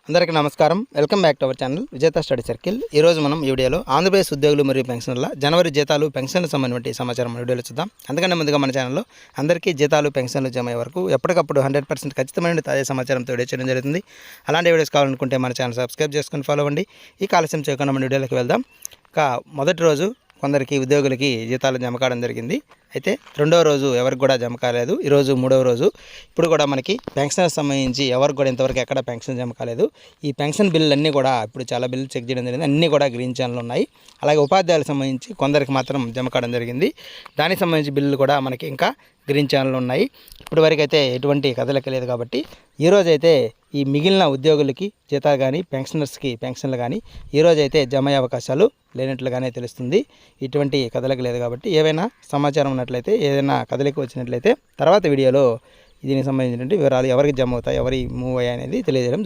అందరికీ నమస్కారం. Welcome back to our channel విజేత స్టడీ సర్కిల్. ఈరోజు మనం ఈ వీడియోలో ఆంధ్రప్రదేశ్ ఉద్యోగులు మరియు పెన్షనర్ల జనవరి జీతాలు పెన్షన్లకు సంబంధించిన సమాచారం వీడియోలో చూద్దాం. అందుకనే ముందుగా మన ఛానల్లో అందరికీ జీతాలు పెన్షన్లు జమ అయ్యే వరకు ఎప్పటికప్పుడు 100% ఖచ్చితమైన తాజా సమాచారంతో వీడియో చేయడం జరుగుతుంది. అలాంటి వీడియోస్ కావాలనుకుంటే మన ఛానల్ సబ్స్క్రైబ్ చేసుకొని ఫాలో అవ్వండి. ఈ ఆలస్యం చేయకుండా మన వీడియోలోకి వెళ్దాం. మొదటి రోజు కొందరికి ఉద్యోగులకి జీతాలు జమ కావడం జరిగింది. అయితే రెండవ రోజు ఎవరికి కూడా జమ కాలేదు. ఈరోజు మూడవ రోజు. ఇప్పుడు కూడా మనకి పెన్షన్ సంబంధించి ఎవరికి కూడా ఇంతవరకు ఎక్కడ పెన్షన్ జమ కాలేదు. ఈ పెన్షన్ బిల్లు అన్నీ కూడా ఇప్పుడు చాలా బిల్లు చెక్ చేయడం జరిగింది. అన్నీ కూడా గ్రీన్ ఛానల్ ఉన్నాయి. అలాగే ఉపాధ్యాయులకు సంబంధించి కొందరికి మాత్రం జమ కావడం జరిగింది. దానికి సంబంధించి బిల్లులు కూడా మనకి ఇంకా గ్రీన్ ఛానల్ ఉన్నాయి. ఇప్పటి వరకు అయితే ఎటువంటి కదలిక లేదు. కాబట్టి ఈరోజు అయితే ఈ మిగిలిన ఉద్యోగులకి జీతాలు కానీ పెన్షనర్స్కి పెన్షన్లు కానీ ఈరోజు అయితే జమ అయ్యే అవకాశాలు లేనట్లుగానే తెలుస్తుంది. ఇటువంటి కదలిక లేదు. కాబట్టి ఏవైనా సమాచారం ఉన్నట్లయితే, ఏదైనా కదలిక వచ్చినట్లయితే తర్వాత వీడియోలో దీనికి సంబంధించినటువంటి వివరాలు ఎవరికి జమ అవుతాయి, ఎవరి మూవ్ అయ్యాయి అనేది తెలియజేయడం జరుగుతుంది.